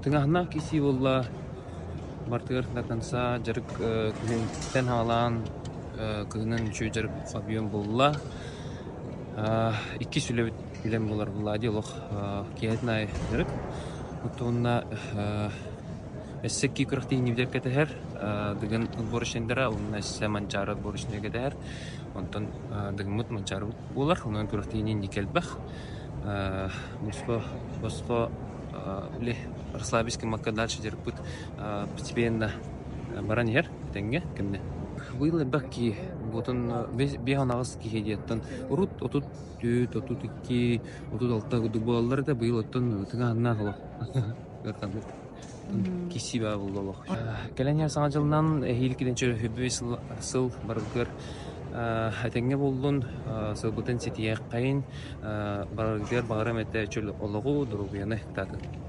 Tengahna kisi bolla Bartır dakansa jarık ten halan kının şu jarık Fabian bolla iki süle bilen bolar bolla diyalog kiyetna jarık Utuna Essekki kırıkti nivder keteher dengan borşendera unna seman jarat borşne keteher ondan degmut mancarut bolar unan kırıkti nikelbah Босфо ле расслабись макка дальше дерпут постепенно баранер тенге кемне Выйлы бакки бутун беганагыз кихедеттен урут отут түт отут икки отут алта дубаллар да быйыл оттон тыңанна холо гартанды киси ба булдолох келенер саңа жылынан хилкиден чөр хүббе сыл баргыр Хатенге болдун сылбытын сетия кайын баргер багырам эте чөл ологу дурубияны татын